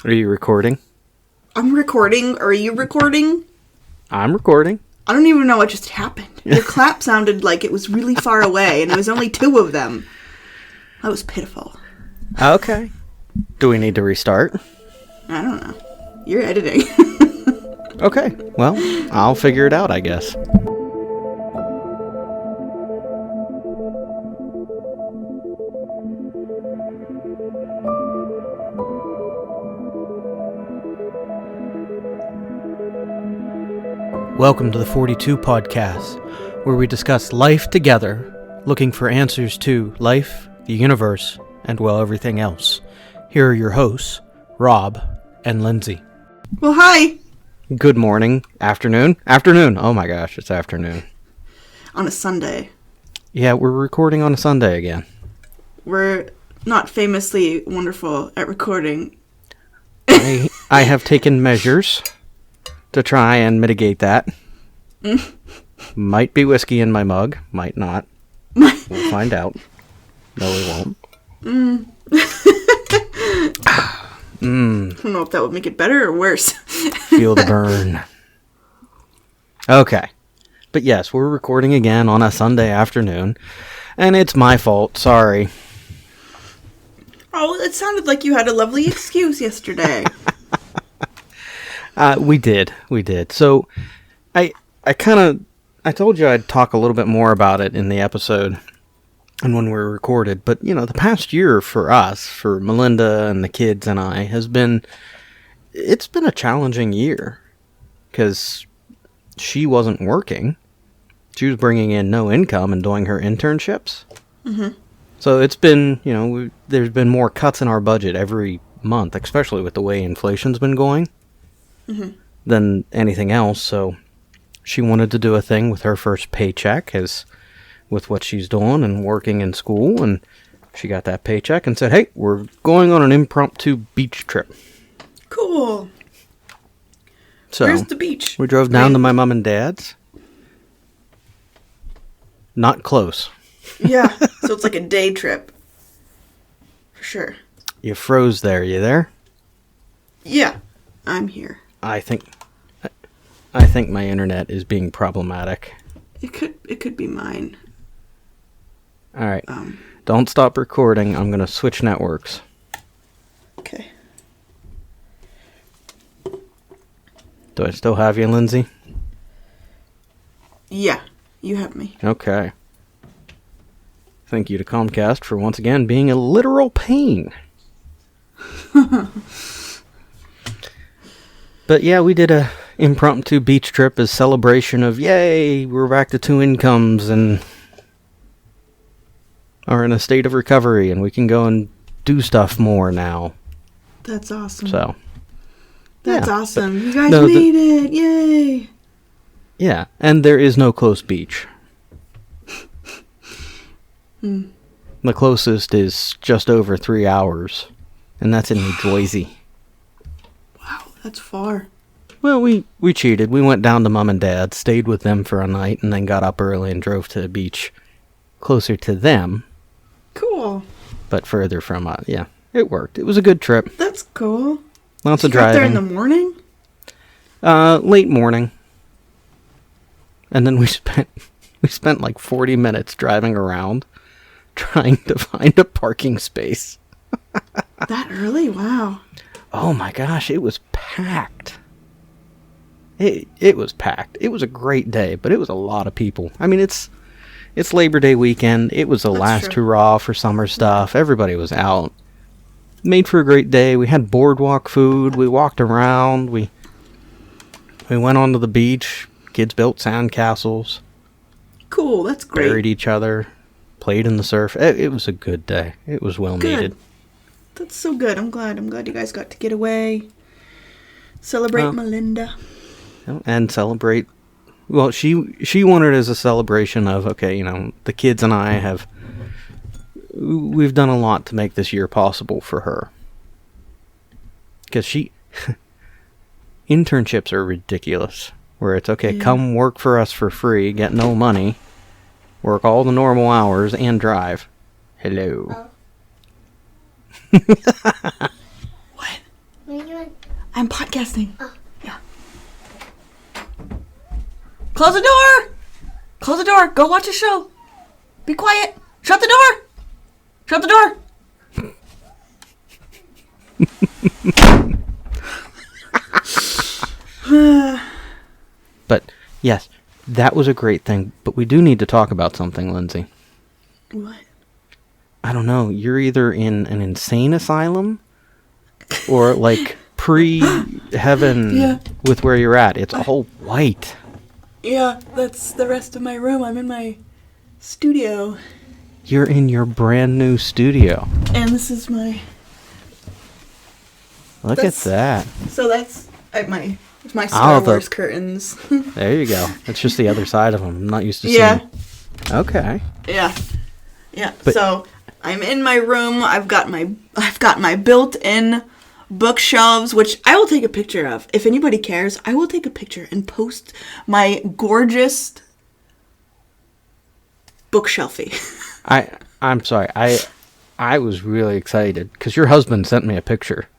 Are you recording? I'm recording. Are you recording? I'm recording. I don't even know what just happened. Your clap sounded like it was really far away, and it was only two of them. That was pitiful. Okay. Do we need to restart? I don't know. You're editing. Okay. Well, I'll figure it out, I guess. Welcome to the 42 Podcast, where we discuss life together, looking for answers to life, the universe, and, well, everything else. Here are your hosts, Rob and Lindsay. Well, hi. Good morning, afternoon. Afternoon. Oh my gosh, it's afternoon. On a Sunday. Yeah, we're recording on a Sunday again. We're not famously wonderful at recording. I have taken measures to try and mitigate that. Might be whiskey in my mug, might not. We'll find out. No, we won't. I don't know if that would make it better or worse. Feel the burn. Okay. But yes, we're recording again on a Sunday afternoon. And it's my fault, sorry. Oh, it sounded like you had a lovely excuse yesterday. We did. So, I told you I'd talk a little bit more about it in the episode and when we were recorded, but, the past year for us, for Melinda and the kids and I, it's been a challenging year, because she wasn't working. She was bringing in no income and doing her internships. Mm-hmm. So it's been, there's been more cuts in our budget every month, especially with the way inflation's been going. Mm-hmm. Than anything else, so she wanted to do a thing with her first paycheck, as with what she's doing and working in school, and she got that paycheck and said, hey, we're going on an impromptu beach trip. Cool. So, where's the beach? We drove down to my mom and dad's. Not close. Yeah, so it's like a day trip. For sure. You froze there, you there? Yeah, I'm here. I think my internet is being problematic. It could be mine. All right. Don't stop recording. I'm going to switch networks. Okay. Do I still have you, Lindsay? Yeah, you have me. Okay. Thank you to Comcast for once again being a literal pain. But yeah, we did a impromptu beach trip as celebration of, yay, we're back to two incomes and are in a state of recovery and we can go and do stuff more now. That's awesome. So. That's yeah, awesome. You guys made it. Yay. Yeah, and there is no close beach. The closest is just over 3 hours, and that's in New Jersey. Wow, that's far. Well, we cheated. We went down to Mom and Dad, stayed with them for a night, and then got up early and drove to the beach closer to them. Cool. But further from yeah, it worked. It was a good trip. That's cool. Lots of you got driving. there in the morning? Late morning. And then we spent like 40 minutes driving around trying to find a parking space. That early? Wow. Oh my gosh, it was packed. It was packed. It was a great day, but it was a lot of people. I mean, it's Labor Day weekend. It was the last hurrah for summer stuff. Everybody was out. Made for a great day. We had boardwalk food. We walked around. We went onto the beach. Kids built sand castles. Cool, that's great. Buried each other. Played in the surf. It was a good day. It was well needed. That's so good. I'm glad you guys got to get away. Celebrate Melinda. And celebrate. Well, she wanted it as a celebration of, okay, the kids and I we've done a lot to make this year possible for her. Because internships are ridiculous. Where it's, okay, come work for us for free, get no money, work all the normal hours, and drive. Hello. What? What are you doing? I'm podcasting. Oh. Yeah. Close the door! Close the door. Go watch a show. Be quiet. Shut the door. Shut the door. But, yes, that was a great thing. But we do need to talk about something, Lindsay. What? I don't know. You're either in an insane asylum or, like, pre-heaven Yeah. with where you're at. It's all white. Yeah, that's the rest of my room. I'm in my studio. You're in your brand new studio. And this is my... Look at that. So that's my Star the- Wars curtains. There you go. It's just the other side of them. I'm not used to seeing. Yeah. Okay. Yeah. Yeah. But- So I'm in my room. I've got my built-in bookshelves, which I will take a picture of. If anybody cares, I will take a picture and post my gorgeous bookshelfie. I'm sorry. I was really excited because your husband sent me a picture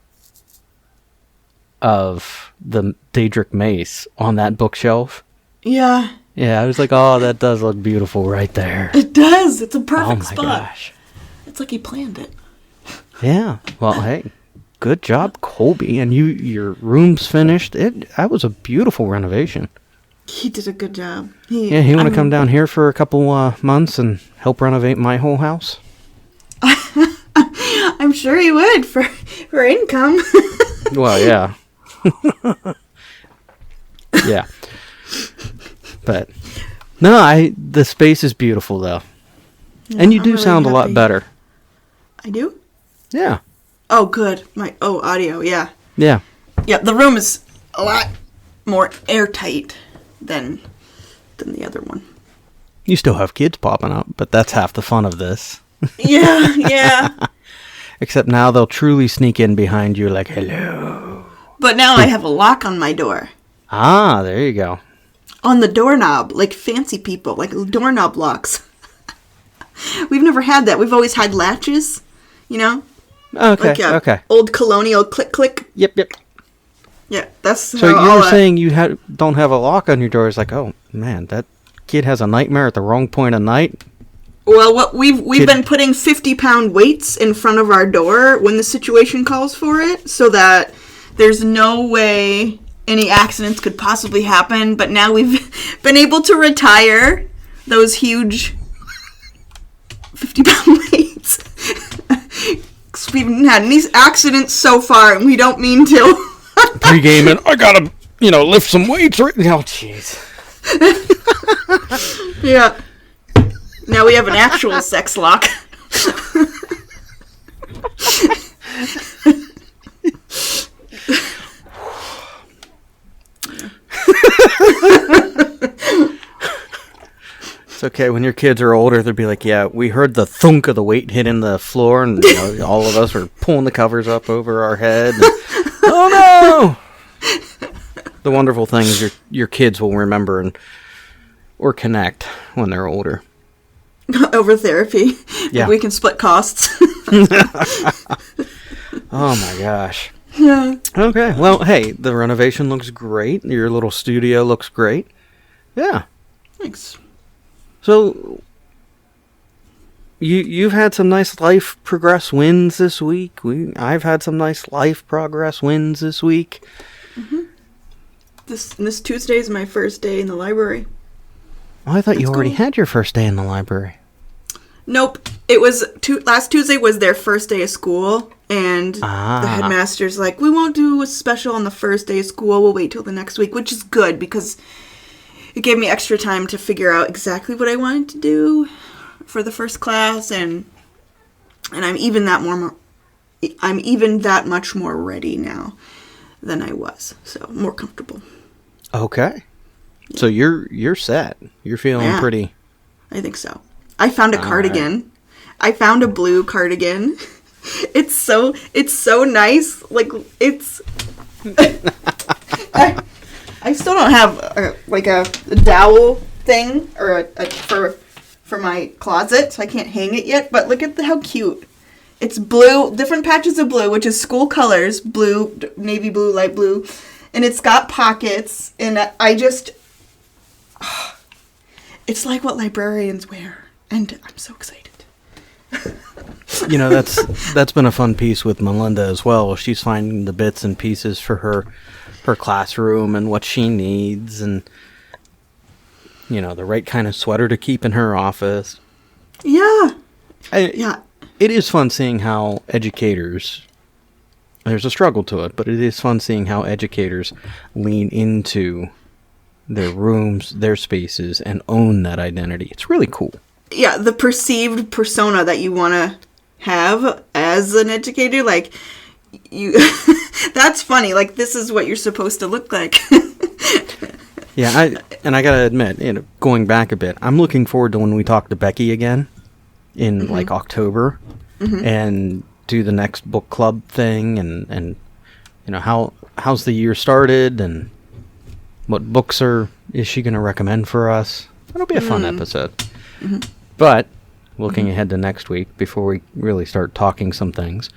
of the Daedric mace on that bookshelf. Yeah, Yeah, I was like, oh, that does look beautiful right there. it does. It's a perfect Oh my spot. gosh. It's like he planned it. Yeah. Well, hey, good job, Colby. And your room's finished. That was a beautiful renovation. He did a good job. Yeah, you want to come down here for a couple months and help renovate my whole house? I'm sure he would for income. Well, yeah. Yeah. But no, the space is beautiful though. And you I'm do really sound a lot happy. better. I do? Yeah. Oh, good. Audio, yeah. Yeah. Yeah, the room is a lot more airtight than the other one. You still have kids popping up, but that's half the fun of this. Yeah, yeah. Except now they'll truly sneak in behind you like, hello. But now I have a lock on my door. Ah, there you go. On the doorknob, like fancy people, like doorknob locks. We've never had that. We've always had latches, you know? Okay, Like okay. old colonial click. Yep. Yeah, that's So how you all were that- saying you don't have a lock on your door. It's like, oh, man, that kid has a nightmare at the wrong point of night. Well, what we've Kid- been putting 50-pound weights in front of our door when the situation calls for it, so that there's no way any accidents could possibly happen. But now we've been able to retire those huge 50-pound weights. 'Cause we haven't had any accidents so far, and we don't mean to. Pre-gaming, I gotta, lift some weights right now. Oh, jeez. Yeah. Now we have an actual sex lock. It's okay. When your kids are older, they'll be like, yeah, we heard the thunk of the weight hitting the floor, and all of us were pulling the covers up over our head. And, oh, no! The wonderful thing is your kids will remember or connect when they're older. Over therapy. Yeah. If we can split costs. Oh, my gosh. Yeah. Okay. Well, hey, the renovation looks great. Your little studio looks great. Yeah. Thanks. So, you've had some nice life progress wins this week. I've had some nice life progress wins this week. Mm-hmm. This Tuesday is my first day in the library. Oh, I thought you That's already cool. had your first day in the library. Nope. It was last Tuesday was their first day of school, and the Ah. headmaster's like, we won't do a special on the first day of school. We'll wait till the next week, which is good because it gave me extra time to figure out exactly what I wanted to do for the first class, and I'm even that much more ready now than I was, so more comfortable. Okay. So you're set. You're feeling Yeah. pretty. I think so. I found a cardigan. I found a blue cardigan. It's so nice. Like it's. I still don't have a dowel thing or for my closet, so I can't hang it yet. But look at how cute It's blue, different patches of blue, which is school colors, blue, navy blue, light blue. And it's got pockets. And it's like what librarians wear. And I'm so excited. You know, that's been a fun piece with Melinda as well. She's finding the bits and pieces for her classroom and what she needs, and you know, the right kind of sweater to keep in her office. Yeah. Yeah. It is fun seeing how educators, there's a struggle to it, but it is fun seeing how educators lean into their rooms, their spaces, and own that identity. It's really cool. Yeah, the perceived persona that you want to have as an educator, like, you, that's funny. Like, this is what you're supposed to look like. Yeah, I gotta admit, you know, going back a bit, I'm looking forward to when we talk to Becky again in like October, and do the next book club thing, and you know, how's the year started, and what books is she gonna recommend for us? That'll be a fun episode. But looking ahead to next week, before we really start talking some things,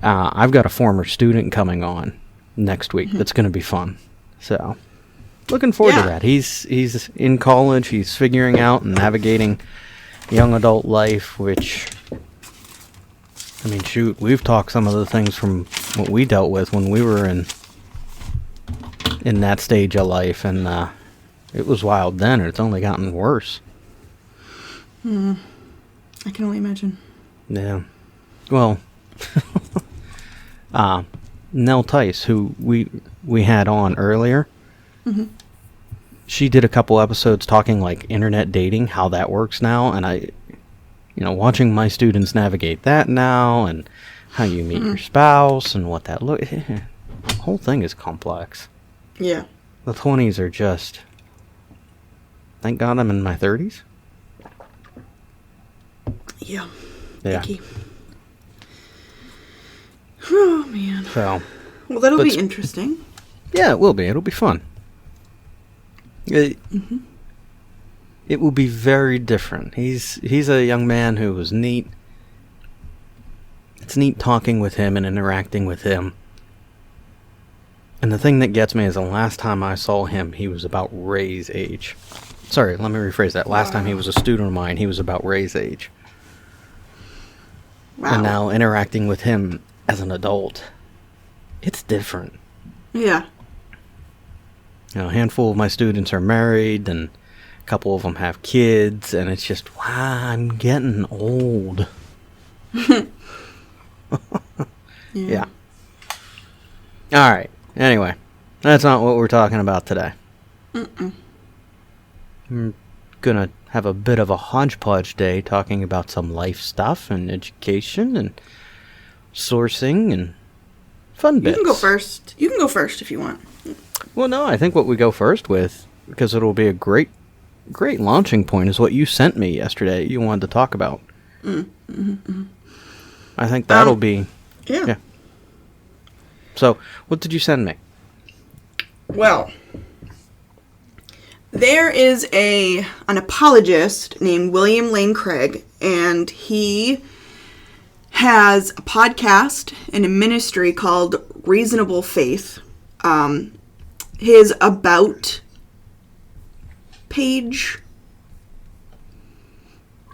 I've got a former student coming on next week. That's going to be fun. So, looking forward to that. He's in college. He's figuring out and navigating young adult life, which, I mean, shoot, we've talked some of the things from what we dealt with when we were in that stage of life, and it was wild then, and it's only gotten worse. I can only imagine. Yeah. Well, Nell Tice, who we had on earlier, she did a couple episodes talking like internet dating, how that works now, and watching my students navigate that now, and how you meet your spouse, and what that the whole thing is complex. Yeah. The 20s are just, thank God I'm in my 30s. Yeah. Yeah. Icky. Oh, man. So. Well, that'll be interesting. Yeah, it will be. It'll be fun. It will be very different. He's a young man who was neat. It's neat talking with him and interacting with him. And the thing that gets me is the last time I saw him, he was about Ray's age. Sorry, let me rephrase that. Last time he was a student of mine, he was about Ray's age. Wow. And now interacting with him as an adult, it's different. Yeah. You know, a handful of my students are married, and a couple of them have kids, and it's just, wow, I'm getting old. Yeah. All right. Anyway, that's not what we're talking about today. We're gonna have a bit of a hodgepodge day talking about some life stuff and education and sourcing and fun bits. You can go first. You can go first if you want. Well, no, I think what we go first with, because it'll be a great launching point, is what you sent me yesterday. You wanted to talk about. I think that'll be. Yeah. So, what did you send me? Well, there is an apologist named William Lane Craig, and he has a podcast and a ministry called Reasonable Faith. His About page,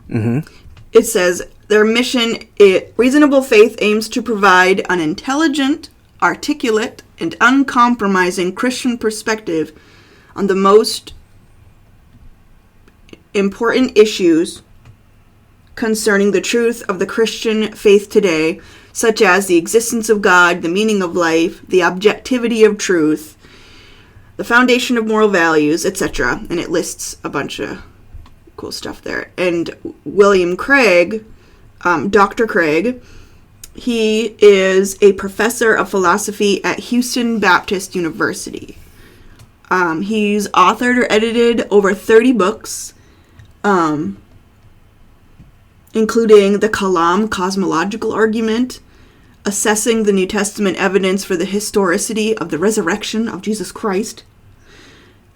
it says, their mission, Reasonable Faith aims to provide an intelligent, articulate, and uncompromising Christian perspective on the most important issues concerning the truth of the Christian faith today, such as the existence of God, the meaning of life, the objectivity of truth, the foundation of moral values, etc. And it lists a bunch of cool stuff there. And William Craig, Dr. Craig, he is a professor of philosophy at Houston Baptist University. He's authored or edited over 30 books, including The Kalam Cosmological Argument, Assessing the New Testament Evidence for the Historicity of the Resurrection of Jesus Christ.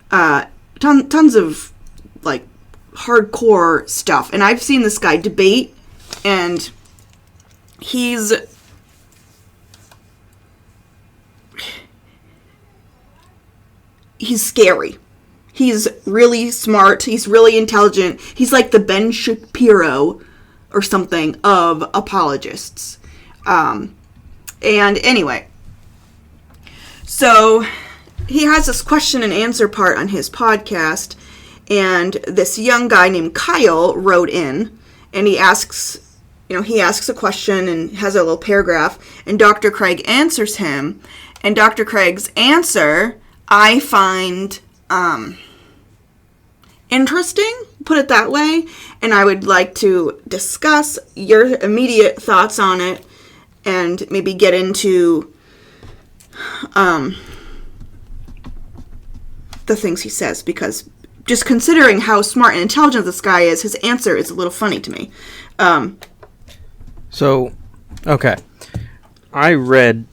Tons of, like, hardcore stuff. And I've seen this guy debate, and he's scary. He's really smart. He's really intelligent. He's like the Ben Shapiro or something of apologists. And anyway, so he has this question and answer part on his podcast, and this young guy named Kyle wrote in, and he asks a question and has a little paragraph, and Dr. Craig answers him, and Dr. Craig's answer I find interesting, put it that way, and I would like to discuss your immediate thoughts on it and maybe get into the things he says, because just considering how smart and intelligent this guy is, his answer is a little funny to me. So, okay. I read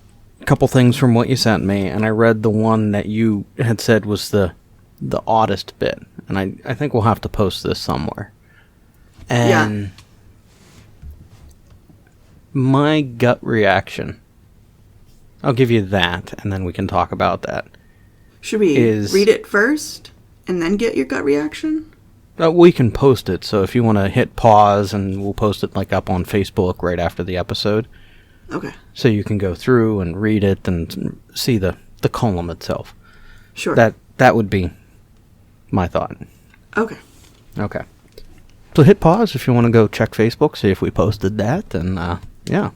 a couple things from what you sent me, and I read the one that you had said was the oddest bit. And I think we'll have to post this somewhere. And my gut reaction, I'll give you that, and then we can talk about that. Should we read it first and then get your gut reaction? We can post it, so if you want to hit pause, and we'll post it like up on Facebook right after the episode. Okay. So you can go through and read it and see the column itself. Sure. That would be my thought. Okay. Okay. So hit pause if you want to go check Facebook, see if we posted that, and yeah.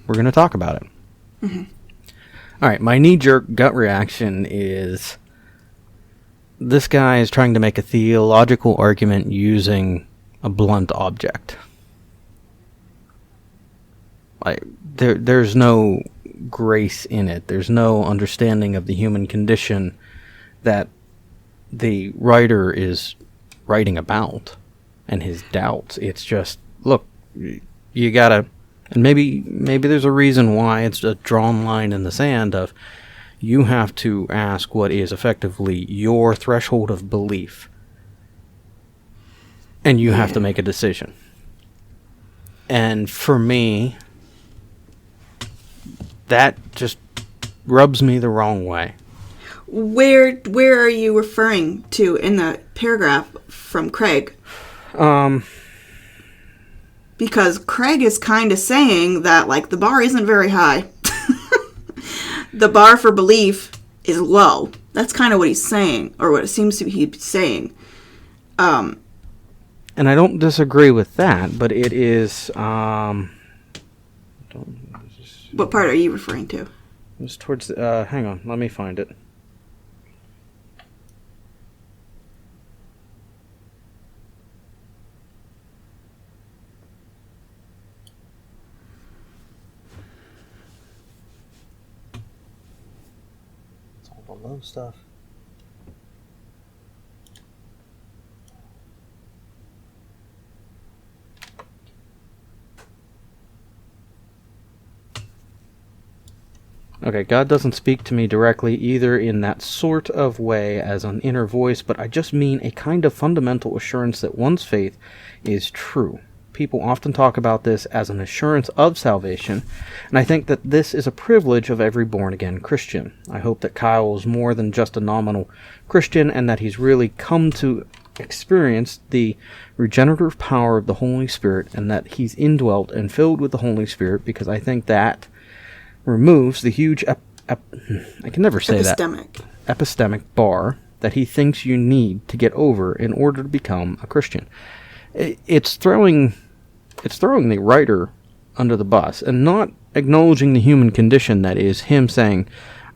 We're going to talk about it. Mm-hmm. All right, my knee-jerk gut reaction is this guy is trying to make a theological argument using a blunt object. Like, there's no grace in it. There's no understanding of the human condition that the writer is writing about and his doubts. It's just, look, you gotta, and maybe there's a reason why it's a drawn line in the sand of you have to ask what is effectively your threshold of belief, and you have to make a decision. And for me, that just rubs me the wrong way. Where are you referring to in the paragraph from Craig? Because Craig is kind of saying that, like, the bar isn't very high. The bar for belief is low. That's kind of what he's saying, or what it seems to be saying. And I don't disagree with that, but it is... What part are you referring to? It's towards... hang on, let me find it. Low stuff. Okay, God doesn't speak to me directly either in that sort of way as an inner voice, but I just mean a kind of fundamental assurance that one's faith is true. People often talk about this as an assurance of salvation, and I think that this is a privilege of every born-again Christian. I hope that Kyle is more than just a nominal Christian, and that he's really come to experience the regenerative power of the Holy Spirit, and that he's indwelt and filled with the Holy Spirit, because I think that removes the huge epistemic bar that he thinks you need to get over in order to become a Christian. It's throwing the writer under the bus and not acknowledging the human condition that is him saying,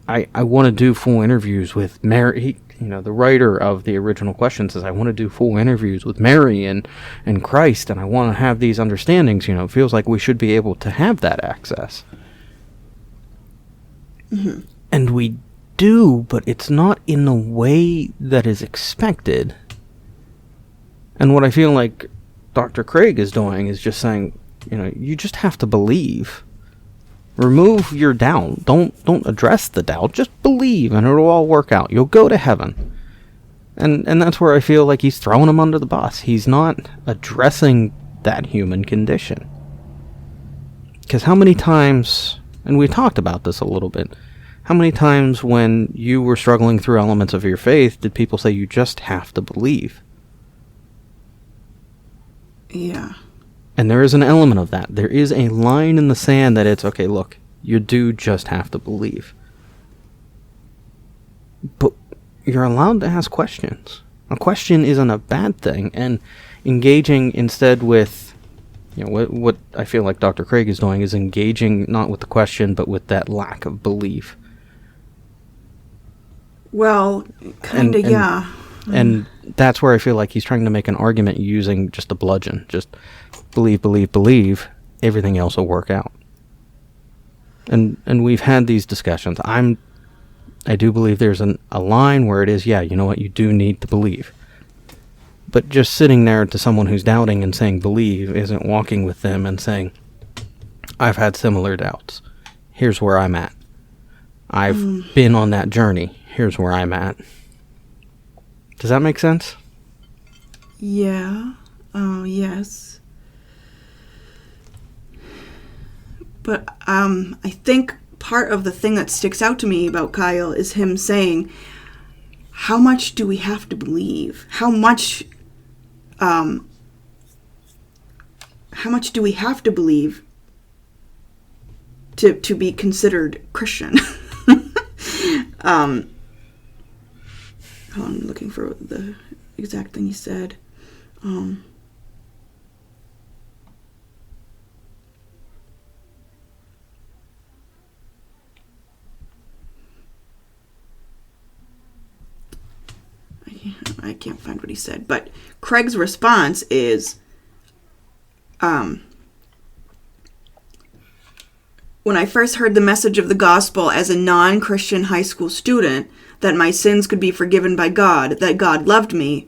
I want to do full interviews with Mary. The writer of the original question says, I want to do full interviews with Mary and Christ, and I want to have these understandings. It feels like we should be able to have that access. Mm-hmm. And we do, but it's not in the way that is expected. And what I feel like Dr. Craig is doing is just saying, you just have to believe. Remove your doubt. Don't address the doubt. Just believe, and it'll all work out. You'll go to heaven. And that's where I feel like he's throwing him under the bus. He's not addressing that human condition. Because how many times, and we talked about this a little bit, how many times when you were struggling through elements of your faith did people say you just have to believe? Yeah. And there is an element of that. There is a line in the sand that it's, okay, look, you do just have to believe. But you're allowed to ask questions. A question isn't a bad thing, and engaging instead with, what I feel like Dr. Craig is doing is engaging not with the question, but with that lack of belief. Well, kinda, yeah. And that's where I feel like he's trying to make an argument using just a bludgeon. Just believe, believe, believe. Everything else will work out. And we've had these discussions. I do believe there's a line where it is, yeah, you know what, you do need to believe. But just sitting there to someone who's doubting and saying believe isn't walking with them and saying, I've had similar doubts. Here's where I'm at. I've been on that journey. Here's where I'm at. Does that make sense? Yeah. Yes. But I think part of the thing that sticks out to me about Kyle is him saying, how much do we have to believe? How much do we have to believe to be considered Christian? I'm looking for the exact thing he said. I can't find what he said, but Craig's response is, when I first heard the message of the gospel as a non-Christian high school student, that my sins could be forgiven by God, that God loved me,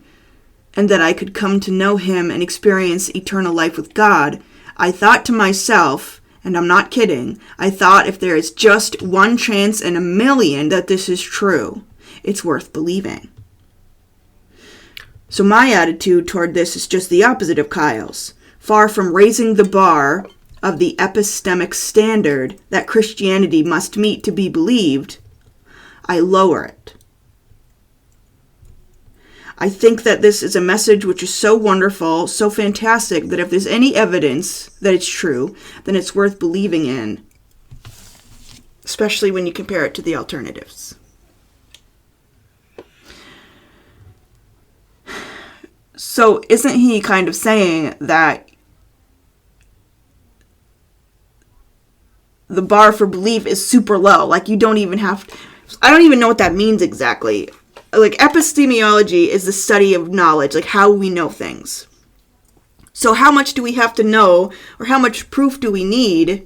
and that I could come to know him and experience eternal life with God, I thought to myself, and I'm not kidding, I thought if there is just one chance in a million that this is true, it's worth believing. So my attitude toward this is just the opposite of Kyle's. Far from raising the bar of the epistemic standard that Christianity must meet to be believed, I lower it. I think that this is a message which is so wonderful, so fantastic, that if there's any evidence that it's true, then it's worth believing in, especially when you compare it to the alternatives. So isn't he kind of saying that the bar for belief is super low? Like, you don't even have to, I don't even know what that means exactly. Like, epistemology is the study of knowledge, like how we know things. So how much do we have to know, or how much proof do we need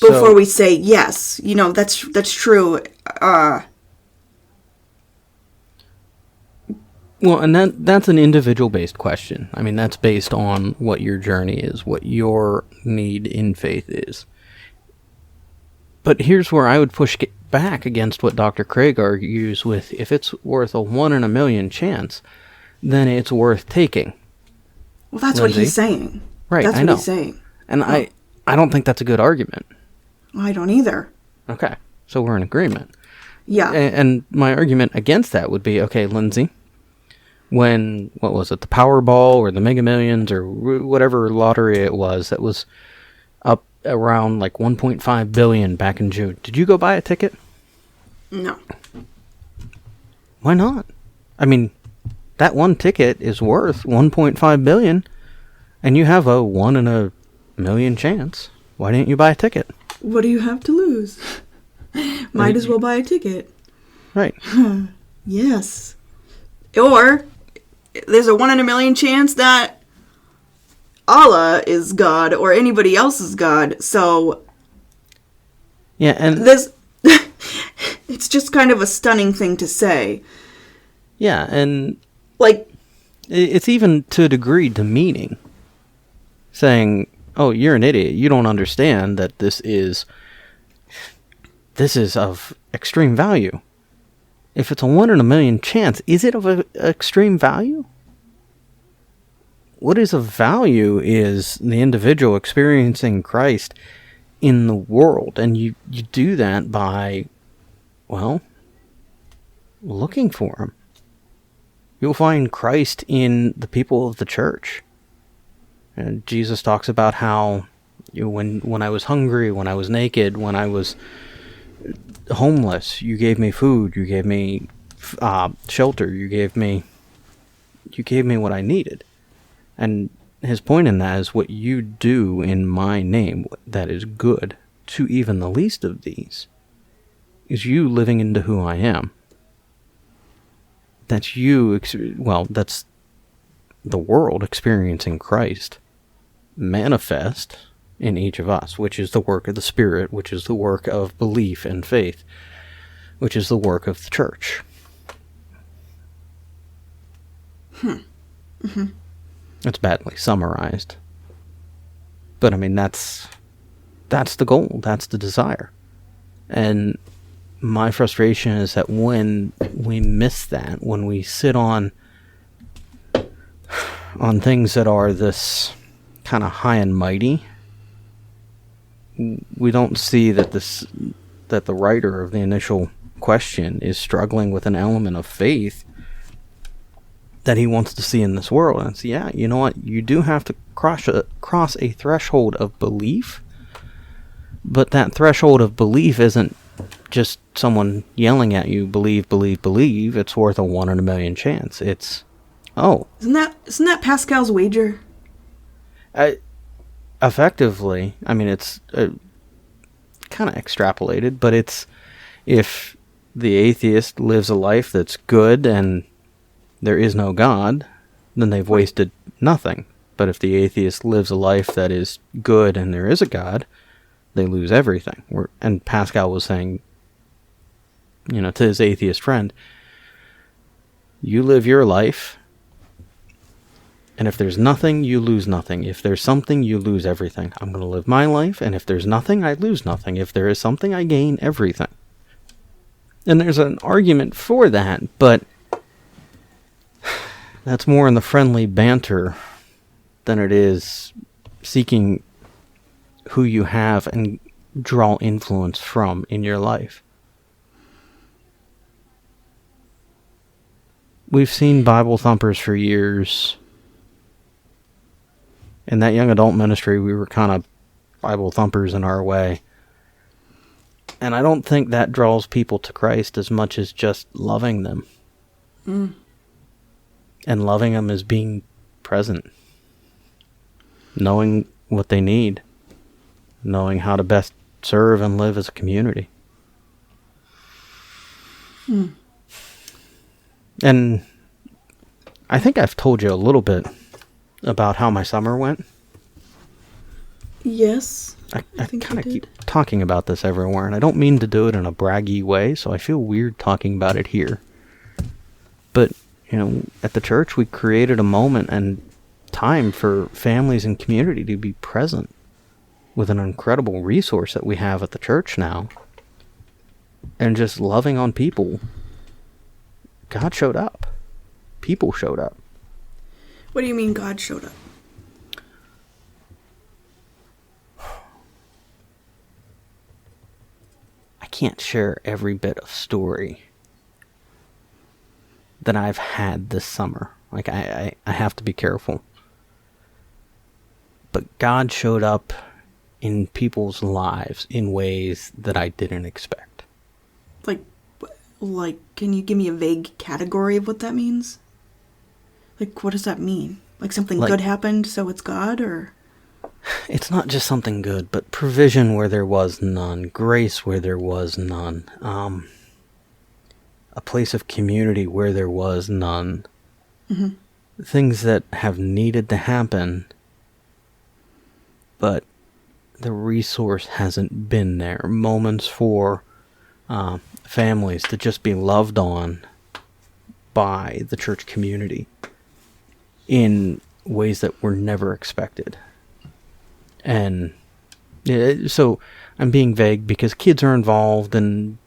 before we say, yes, that's true? Well, and that's an individual-based question. I mean, that's based on what your journey is, what your need in faith is. But here's where I would push back against what Dr. Craig argues with, if it's worth a 1 in a million chance, then it's worth taking. Well, that's Lindsay, what he's saying. Right, that's I what know. He's saying. And I don't think that's a good argument. I don't either. Okay, so we're in agreement. Yeah. And my argument against that would be, okay, Lindsay, when, what was it, the Powerball or the Mega Millions or whatever lottery it was that was up around like 1.5 billion back in June, did you go buy a ticket? No. Why not? I mean, that one ticket is worth 1.5 billion and you have a 1 in a million chance. Why didn't you buy a ticket? What do you have to lose? Might as well buy a ticket. Right. Yes. Or there's a 1 in a million chance that Allah is God or anybody else is God. So yeah, and this it's just kind of a stunning thing to say. Yeah, and like it's even to a degree demeaning. Saying, "Oh, you're an idiot. You don't understand that this is of extreme value." If it's a 1 in a million chance, is it of extreme value? what is of value is the individual experiencing Christ in the world. And you do that by, well, looking for him. You'll find Christ in the people of the church. And Jesus talks about how when I was hungry, when I was naked, when I was homeless, you gave me food, you gave me shelter, you gave me what I needed. And his point in that is, what you do in my name that is good to even the least of these is you living into who I am. That's you, that's the world experiencing Christ manifest in each of us, which is the work of the Spirit, which is the work of belief and faith, which is the work of the church. Mm-hmm. It's badly summarized. But I mean, that's the goal, that's the desire. And my frustration is that when we miss that, when we sit on things that are this kind of high and mighty, we don't see that the writer of the initial question is struggling with an element of faith that he wants to see in this world. And so, yeah, you know what? You do have to cross a threshold of belief, but that threshold of belief isn't just someone yelling at you, believe, believe, believe. It's worth a 1 in a million chance. It's, Isn't that Pascal's wager? Effectively, I mean, it's kind of extrapolated, but it's, if the atheist lives a life that's good and there is no God, then they've wasted nothing. But if the atheist lives a life that is good and there is a God, they lose everything. And Pascal was saying, to his atheist friend, you live your life, and if there's nothing, you lose nothing. If there's something, you lose everything. I'm going to live my life, and if there's nothing, I lose nothing. If there is something, I gain everything. And there's an argument for that, but that's more in the friendly banter than it is seeking who you have and draw influence from in your life. We've seen Bible thumpers for years. In that young adult ministry, we were kind of Bible thumpers in our way. And I don't think that draws people to Christ as much as just loving them. Mm. And loving them as being present. Knowing what they need. Knowing how to best serve and live as a community. Mm. And I think I've told you a little bit about how my summer went. Yes. I kind of keep talking about this everywhere, and I don't mean to do it in a braggy way, so I feel weird talking about it here. But, at the church, we created a moment and time for families and community to be present with an incredible resource that we have at the church now. And just loving on people. God showed up. People showed up. What do you mean God showed up? I can't share every bit of story that I've had this summer. Like, I have to be careful. But God showed up in people's lives in ways that I didn't expect. Like, can you give me a vague category of what that means? Like, what does that mean? Like, something good happened, so it's God, or? It's not just something good, but provision where there was none, grace where there was none, a place of community where there was none. Mm-hmm. Things that have needed to happen, but the resource hasn't been there. Moments for families to just be loved on by the church community in ways that were never expected. And so I'm being vague because kids are involved, and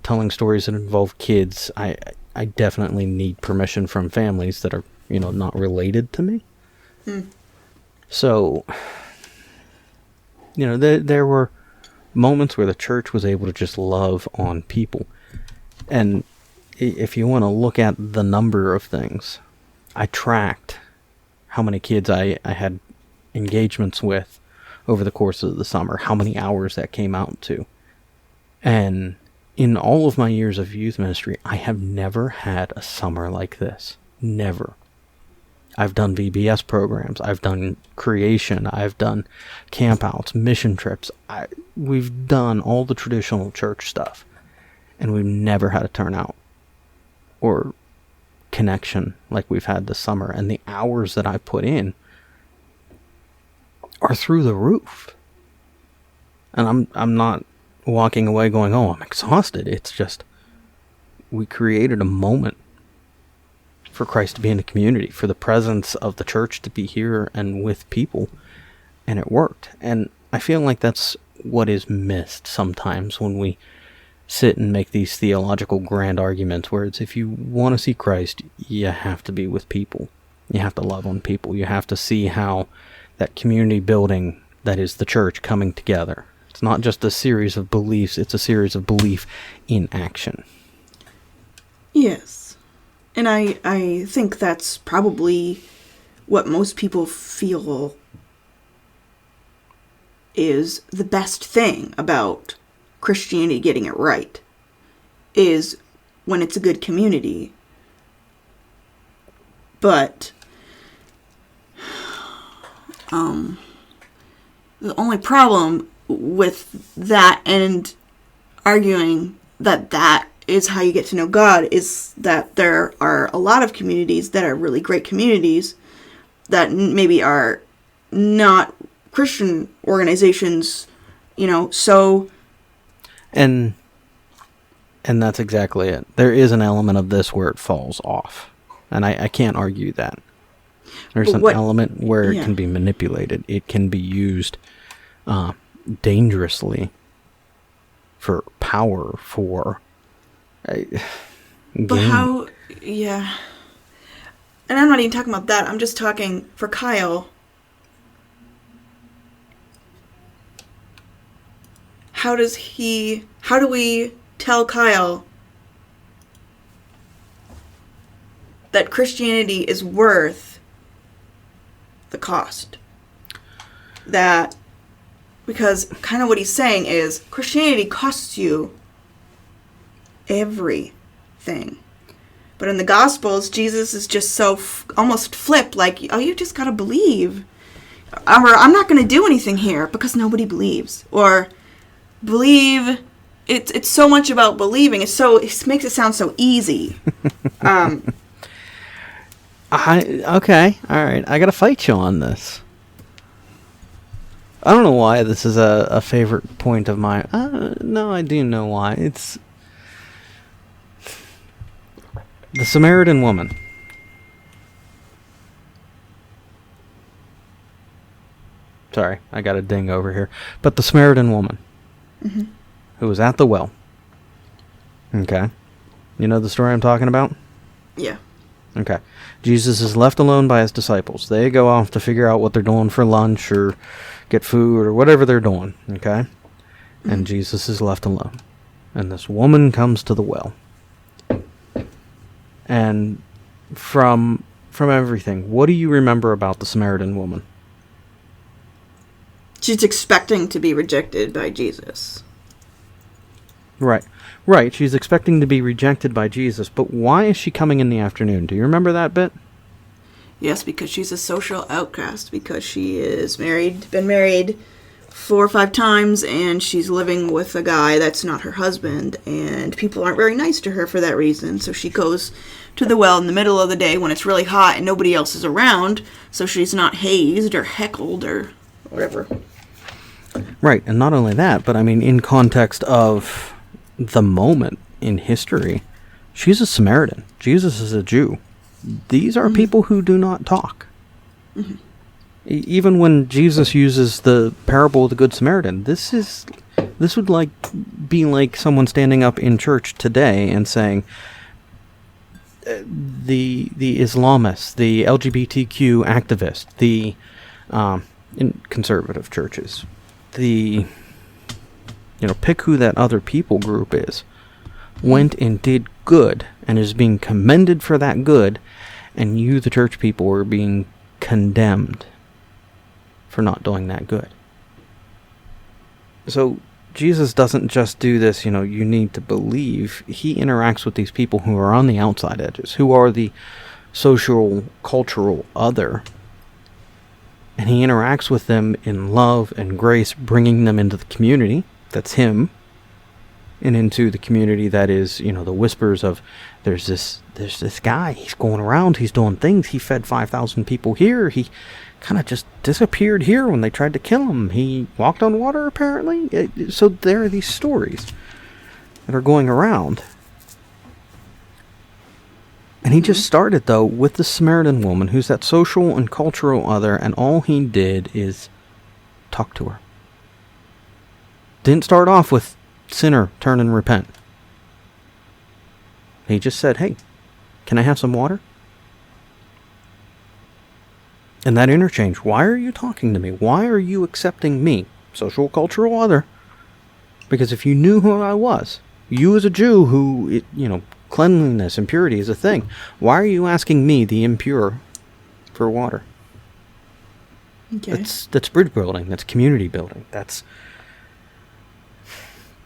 telling stories that involve kids, I definitely need permission from families that are not related to me. So, there were moments where the church was able to just love on people. And if you want to look at the number of things, I tracked how many kids I had engagements with over the course of the summer, how many hours that came out to. And in all of my years of youth ministry, I have never had a summer like this. Never. I've done VBS programs. I've done creation. I've done campouts, mission trips. We've done all the traditional church stuff. And we've never had a turnout or connection like we've had this summer. And the hours that I put in are through the roof. And I'm not walking away going, oh, I'm exhausted. It's just, we created a moment for Christ to be in the community, for the presence of the church to be here and with people, and it worked. And I feel like that's what is missed sometimes when we sit and make these theological grand arguments, where it's, if you want to see Christ, you have to be with people. You have to love on people. You have to see how that community building that is the church coming together. It's not just a series of beliefs, it's a series of belief in action. Yes. And I think that's probably what most people feel is the best thing about Christianity getting it right, is when it's a good community. But the only problem with that and arguing that that is how you get to know God is that there are a lot of communities that are really great communities that maybe are not Christian organizations, so... And that's exactly it. There is an element of this where it falls off. And I can't argue that. There's an element where it can be manipulated. It can be used dangerously for power, for... But how... Yeah. And I'm not even talking about that. I'm just talking for Kyle. How do we tell Kyle that Christianity is worth the cost? Because kind of what he's saying is Christianity costs you everything. But in the Gospels, Jesus is just so almost flipped, like, oh, you just gotta believe. Or, I'm not gonna do anything here because nobody believes. Or, believe, it's so much about believing. It makes it sound so easy. Okay, alright, I gotta fight you on this. I don't know why this is a favorite point of mine. No, I do know why. It's the Samaritan woman. Sorry, I got a ding over here. But the Samaritan woman, who was at the well. Okay. You know the story I'm talking about? Yeah. Okay. Jesus is left alone by his disciples. They go off to figure out what they're doing for lunch or get food or whatever they're doing. Okay. And Jesus is left alone. And this woman comes to the well. And from everything, what do you remember about the Samaritan woman? She's expecting to be rejected by Jesus. Right. She's expecting to be rejected by Jesus, but why is she coming in the afternoon? Do you remember that bit? Yes, because she's a social outcast, because she is been married 4 or 5 times, and she's living with a guy that's not her husband, and people aren't very nice to her for that reason, so she goes to the well in the middle of the day when it's really hot and nobody else is around, so she's not hazed or heckled or whatever. Right, and not only that, but I mean, in context of the moment in history, she's a Samaritan. Jesus is a Jew. These are people who do not talk. Even when Jesus uses the parable of the Good Samaritan, this would be like someone standing up in church today and saying, the Islamists, the LGBTQ activists, the in conservative churches, pick who that other people group is, went and did good and is being commended for that good, and you, the church people, are being condemned for not doing that good. So Jesus doesn't just do this, you need to believe. He interacts with these people who are on the outside edges, who are the social, cultural other. And he interacts with them in love and grace, bringing them into the community. That's him. And into the community that is, the whispers of, there's this guy, he's going around, he's doing things, he fed 5,000 people here, he kind of just disappeared here when they tried to kill him, he walked on water apparently. So there are these stories that are going around. And he just started, though, with the Samaritan woman, who's that social and cultural other, and all he did is talk to her. Didn't start off with, sinner, turn and repent. He just said, hey, can I have some water? And that interchange, why are you talking to me? Why are you accepting me, social, cultural other? Because if you knew who I was, you as a Jew who, cleanliness and purity is a thing, why are you asking me, the impure, for water? Okay. That's bridge building. That's community building. That's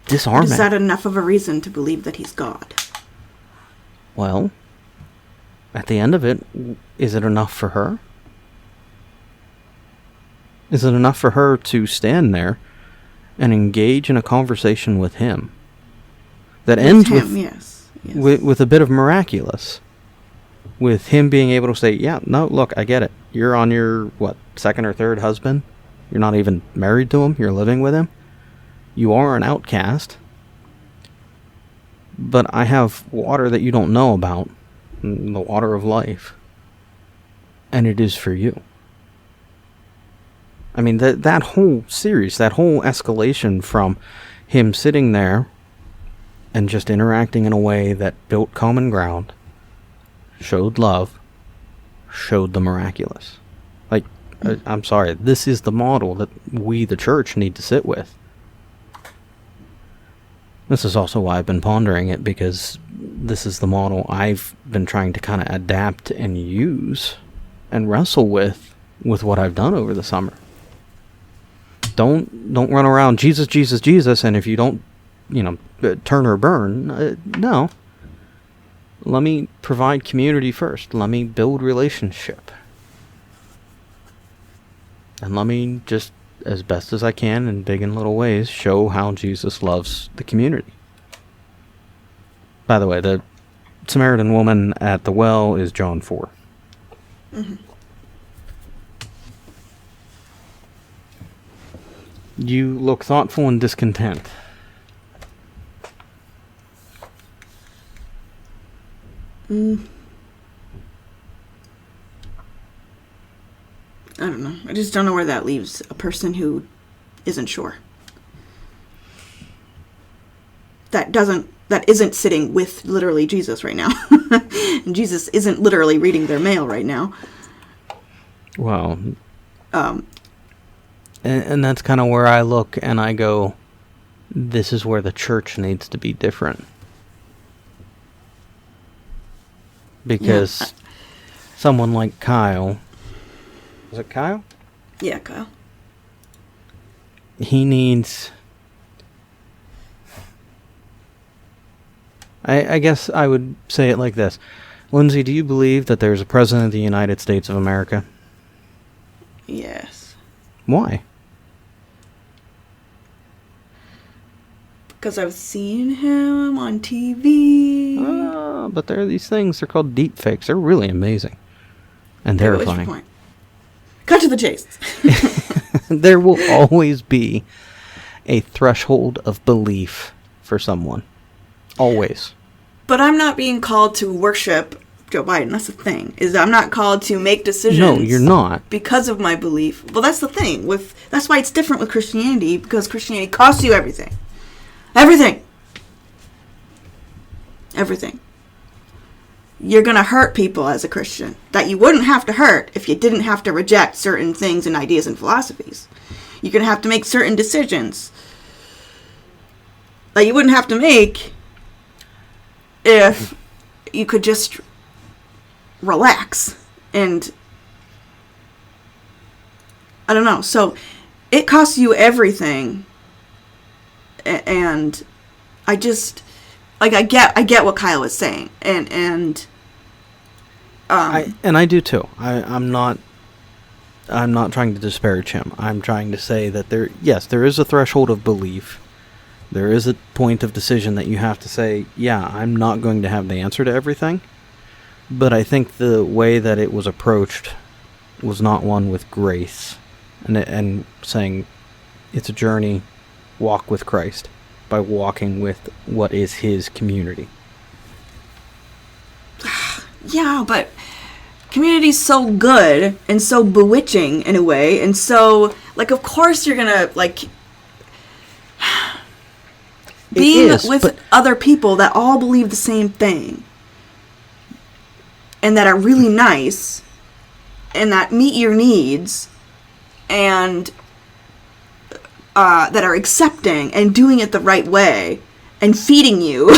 disarming. Is that enough of a reason to believe that he's God? Well, at the end of it, is it enough for her? Is it enough for her to stand there and engage in a conversation with him that ends with a bit of miraculous? With him being able to say, yeah, no, look, I get it. You're on your, second or third husband? You're not even married to him. You're living with him. You are an outcast. But I have water that you don't know about. The water of life. And it is for you. I mean, that whole series, that whole escalation from him sitting there and just interacting in a way that built common ground, showed love, showed the miraculous. I'm sorry, this is the model that we, the church, need to sit with. This is also why I've been pondering it, because this is the model I've been trying to kind of adapt and use and wrestle with what I've done over the summer. Don't run around Jesus, Jesus, Jesus, and if you don't, turn or burn, no. Let me provide community first. Let me build relationship. And let me just, as best as I can, in big and little ways, show how Jesus loves the community. By the way, the Samaritan woman at the well is John 4. Mm-hmm. You look thoughtful and discontent. I don't know. I just don't know where that leaves a person who isn't sure. That isn't sitting with literally Jesus right now. And Jesus isn't literally reading their mail right now. Well, and that's kind of where I look and I go, this is where the church needs to be different. Because someone like Kyle, is it Kyle? Yeah, Kyle. He needs, I guess I would say it like this. Lindsay, do you believe that there's a president of the United States of America? Yes. Why? Because I've seen him on TV. Oh, but there are these things. They're called deep fakes. They're really amazing. And terrifying. What's your point? Cut to the chase. There will always be a threshold of belief for someone. Always. But I'm not being called to worship Joe Biden. That's the thing. Is I'm not called to make decisions. No, you're not. Because of my belief. Well, that's the thing. That's why it's different with Christianity. Because Christianity costs you everything. Everything. you're going to hurt people as a Christian that you wouldn't have to hurt if you didn't have to reject certain things and ideas and philosophies. You're going to have to make certain decisions that you wouldn't have to make if you could just relax. And I don't know. So it costs you everything. And I just, like, I get what Kyle is saying. And I do too. I'm not trying to disparage him. I'm trying to say that there is a threshold of belief. There is a point of decision that you have to say, yeah, I'm not going to have the answer to everything. But I think the way that it was approached was not one with grace. And saying it's a journey, walk with Christ by walking with what is his community. Yeah, but community's so good and so bewitching in a way, and so, like, of course you're gonna, like, being with other people that all believe the same thing and that are really nice and that meet your needs and that are accepting and doing it the right way and feeding you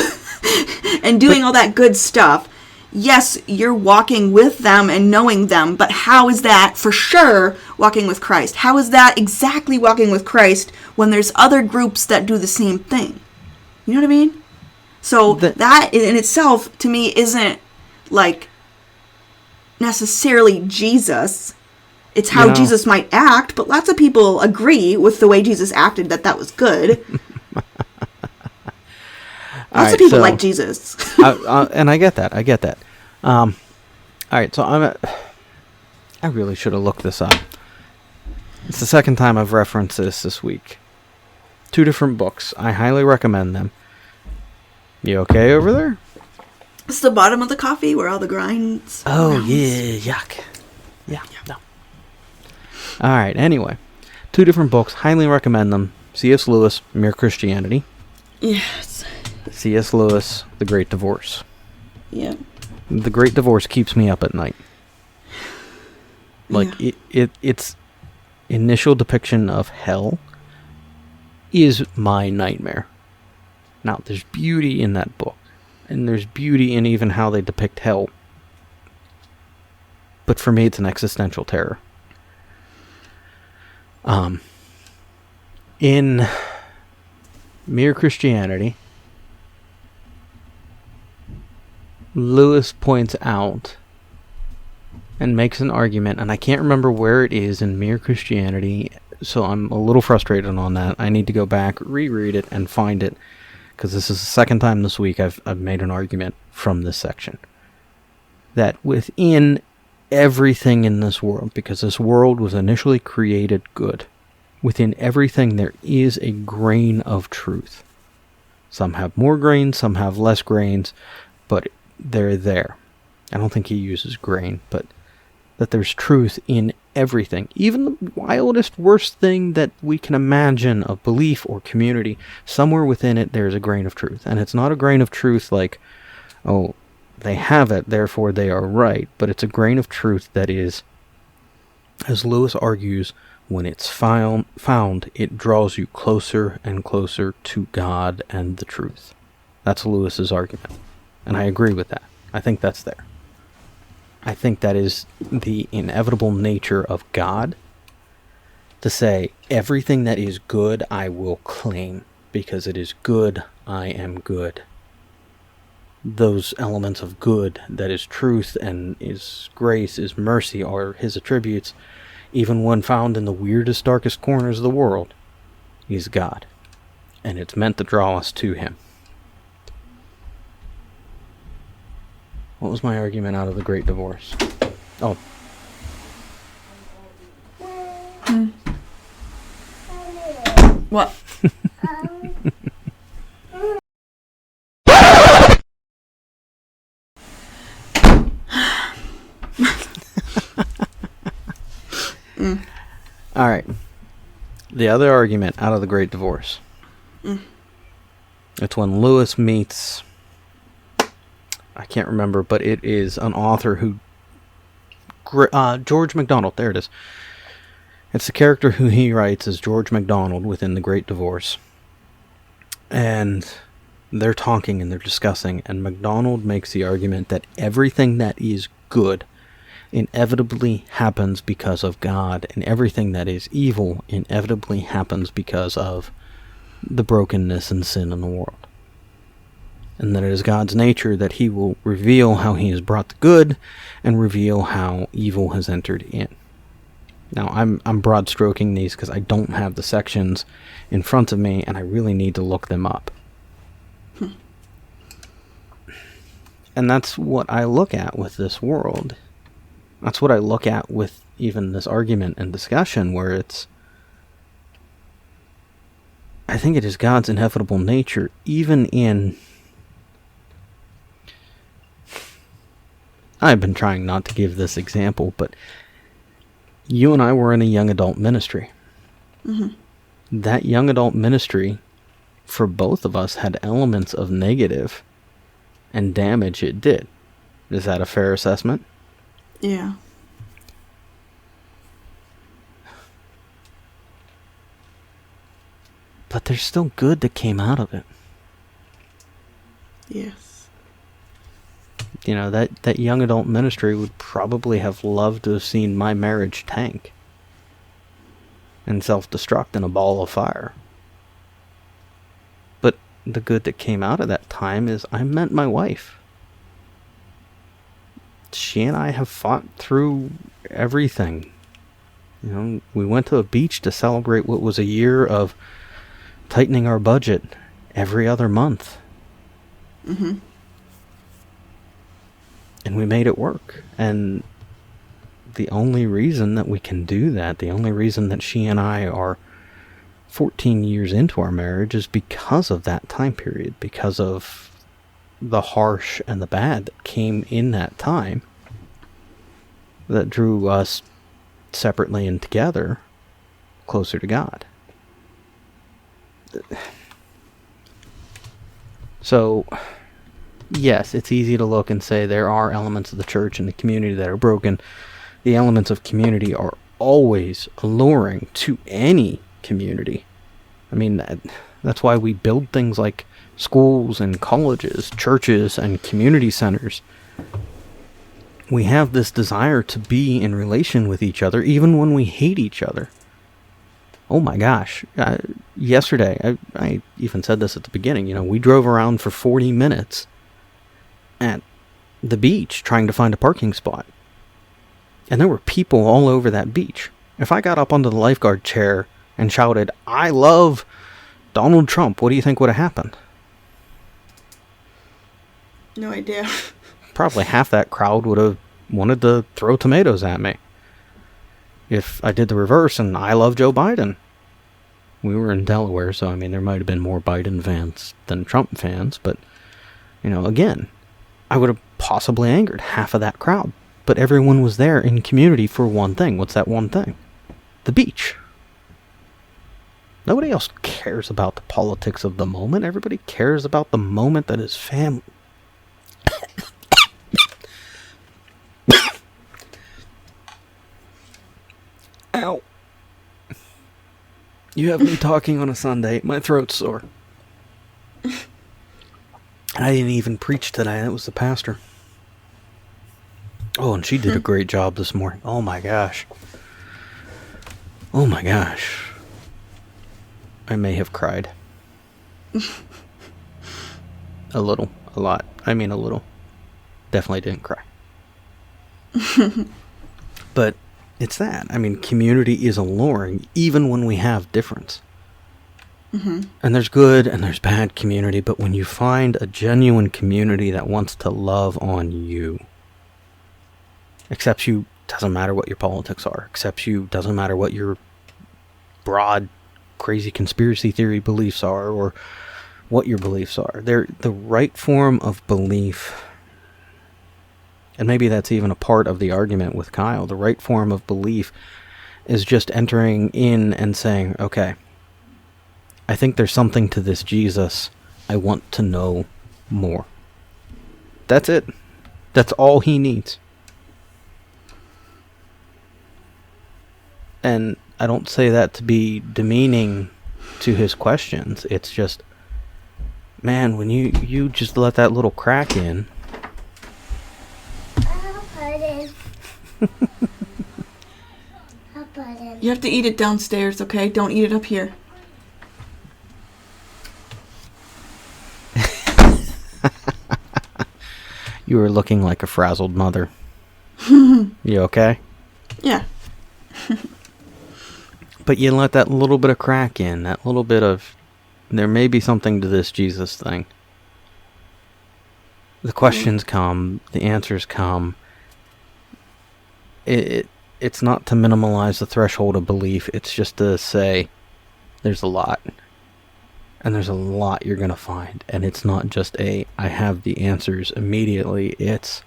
and doing all that good stuff. Yes, you're walking with them and knowing them, but how is that for sure walking with Christ? How is that exactly walking with Christ when there's other groups that do the same thing? You know what I mean? So that in itself, to me, isn't, like, necessarily Jesus. It's how Jesus might act, but lots of people agree with the way Jesus acted that was good. Lots of people like Jesus. And I get that. All right, so I really should have looked this up. It's the second time I've referenced this week. 2 different books. I highly recommend them. You okay over there? It's the bottom of the coffee where all the grinds. Oh, rounds. Yeah, yuck. Yeah, no. All right, anyway. 2 different books. Highly recommend them. C.S. Lewis, Mere Christianity. Yes. C.S. Lewis, The Great Divorce. Yeah. The Great Divorce keeps me up at night. Like, its initial depiction of hell is my nightmare. Now, there's beauty in that book. And there's beauty in even how they depict hell. But for me, it's an existential terror. In Mere Christianity, Lewis points out and makes an argument, and I can't remember where it is in Mere Christianity, so I'm a little frustrated on that. I need to go back, reread it, and find it, because this is the second time this week I've made an argument from this section. That within everything in this world, because this world was initially created good, within everything there is a grain of truth. Some have more grains, some have less grains, but they're there. I don't think he uses grain, but that there's truth in everything. Even the wildest, worst thing that we can imagine of belief or community, somewhere within it there's a grain of truth. And it's not a grain of truth like, oh, they have it, therefore they are right. But it's a grain of truth that is, as Lewis argues, when it's found, it draws you closer and closer to God and the truth. That's Lewis's argument. And I agree with that. I think that's there. I think that is the inevitable nature of God, to say, everything that is good I will claim, because it is good, I am good. Those elements of good, that is truth and is grace, is mercy, are his attributes, even when found in the weirdest, darkest corners of the world. He's God, and it's meant to draw us to him. What was my argument out of the Great Divorce? Oh. What? All right. The other argument out of the Great Divorce. It's when Lewis meets I can't remember, but it is an author who... George MacDonald, there it is. It's the character who he writes as George MacDonald within The Great Divorce. And they're talking and they're discussing, and MacDonald makes the argument that everything that is good inevitably happens because of God, and everything that is evil inevitably happens because of the brokenness and sin in the world. And that it is God's nature that he will reveal how he has brought the good and reveal how evil has entered in. Now, I'm broad stroking these because I don't have the sections in front of me, and I really need to look them up. And that's what I look at with this world. That's what I look at with even this argument and discussion, where it's... I think it is God's inevitable nature, even in... I've been trying not to give this example, but you and I were in a young adult ministry. Mm-hmm. That young adult ministry, for both of us, had elements of negative and damage it did. Is that a fair assessment? Yeah. But there's still good that came out of it. Yes. You know, that young adult ministry would probably have loved to have seen my marriage tank and self-destruct in a ball of fire. But the good that came out of that time is I met my wife. She and I have fought through everything. You know, we went to a beach to celebrate what was a year of tightening our budget every other month. Mm-hmm. And we made it work. And the only reason that we can do that, the only reason that she and I are 14 years into our marriage, is because of that time period, because of the harsh and the bad that came in that time that drew us separately and together closer to God. So, yes, it's easy to look and say there are elements of the church and the community that are broken. The elements of community are always alluring to any community. I mean, that's why we build things like schools and colleges, churches and community centers. We have this desire to be in relation with each other, even when we hate each other. Oh my gosh. Yesterday, I even said this at the beginning, you know, we drove around for 40 minutes at the beach trying to find a parking spot. And there were people all over that beach. If I got up onto the lifeguard chair and shouted, "I love Donald Trump," what do you think would have happened? No idea. Probably half that crowd would have wanted to throw tomatoes at me. If I did the reverse and "I love Joe Biden." We were in Delaware, so I mean, there might have been more Biden fans than Trump fans, but, you know, again, I would have possibly angered half of that crowd. But everyone was there in community for one thing. What's that one thing? The beach. Nobody else cares about the politics of the moment. Everybody cares about the moment that is family. Ow. You have me talking on a Sunday. My throat's sore. I didn't even preach today. That was the pastor. Oh, and she did a great job this morning. Oh my gosh. Oh my gosh. I may have cried. A little. A lot. I mean a little. Definitely didn't cry. But it's that. I mean, community is alluring even when we have difference. Mm-hmm. And there's good and there's bad community, but when you find a genuine community that wants to love on you, accepts you, doesn't matter what your politics are, accepts you, doesn't matter what your broad, crazy conspiracy theory beliefs are, or what your beliefs are. They're the right form of belief. And maybe that's even a part of the argument with Kyle. The right form of belief is just entering in and saying, okay, I think there's something to this Jesus. I want to know more. That's it. That's all he needs. And I don't say that to be demeaning to his questions. It's just, man, when you just let that little crack in. I'll put it. I'll put it. You have to eat it downstairs, okay? Don't eat it up here. You were looking like a frazzled mother. You okay? Yeah. But you let that little bit of crack in, that little bit of, there may be something to this Jesus thing. The questions come, the answers come. It's not to minimalize the threshold of belief. It's just to say, there's a lot. And there's a lot you're going to find. And it's not just I have the answers immediately. It's,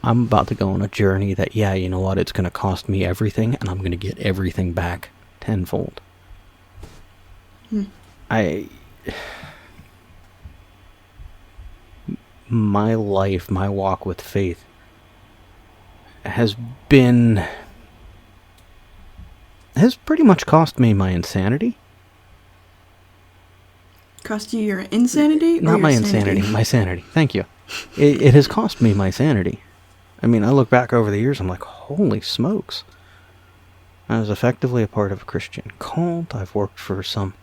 I'm about to go on a journey that, yeah, you know what? It's going to cost me everything, and I'm going to get everything back tenfold. My life, my walk with faith has pretty much cost me my insanity. Cost you your insanity? Not my insanity, my sanity. Thank you. It has cost me my sanity. I mean, I look back over the years, I'm like, holy smokes. I was effectively a part of a Christian cult. I've worked for some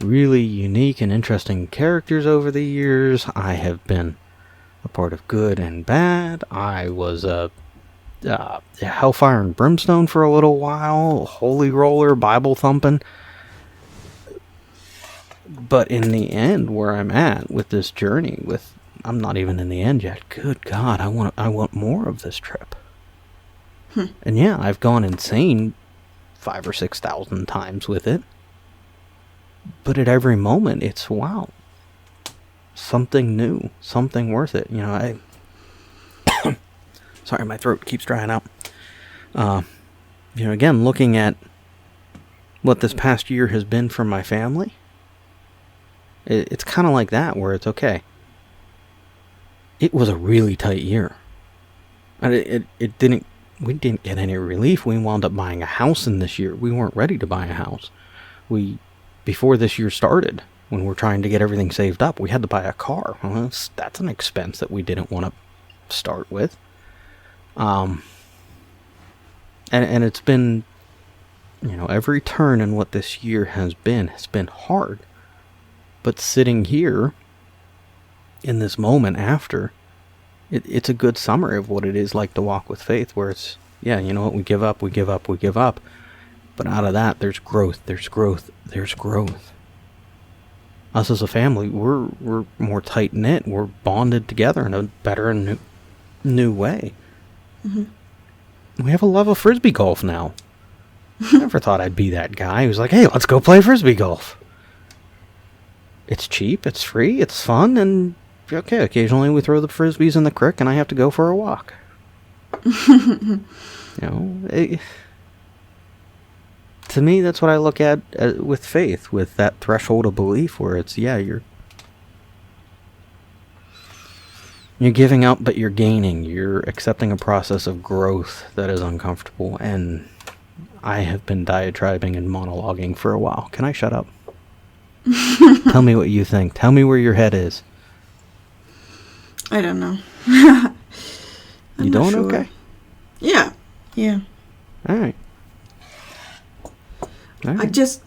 really unique and interesting characters over the years. I have been a part of good and bad. I was a hellfire and brimstone for a little while, holy roller, Bible thumping. But in the end, where I'm at with this journey, I'm not even in the end yet. Good God, I want more of this trip. And yeah, I've gone insane 5,000 or 6,000 times with it. But at every moment, it's wow, something new, something worth it. You know, sorry, my throat keeps drying out. You know, again, looking at what this past year has been for my family, it's kind of like that, where it's okay. It was a really tight year. And we didn't get any relief. We wound up buying a house in this year. We weren't ready to buy a house. Before this year started, when we're trying to get everything saved up, we had to buy a car. Well, that's an expense that we didn't want to start with. And it's been, you know, every turn in what this year has been hard. But sitting here in this moment after, it's a good summary of what it is like to walk with faith, where it's, yeah, you know what, we give up. But out of that, there's growth. Us as a family, we're more tight-knit. We're bonded together in a better and new way. Mm-hmm. We have a love of Frisbee golf now. I never thought I'd be that guy who's like, hey, let's go play Frisbee golf. It's cheap, it's free, it's fun, and okay, occasionally we throw the Frisbees in the creek and I have to go for a walk. You know, to me, that's what I look at with faith, with that threshold of belief, where it's, yeah, you're giving up, but you're gaining. You're accepting a process of growth that is uncomfortable, and I have been diatribing and monologuing for a while. Can I shut up? Tell me what you think. Tell me where your head is. I don't know. You doing sure. Okay? Yeah. All right. I just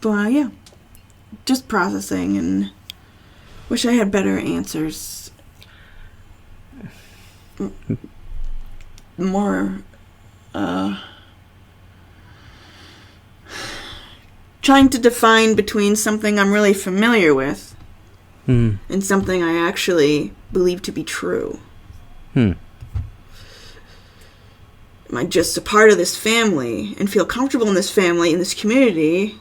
processing, and wish I had better answers. More, trying to define between something I'm really familiar with and something I actually believe to be true. Am I just a part of this family and feel comfortable in this family, in this community?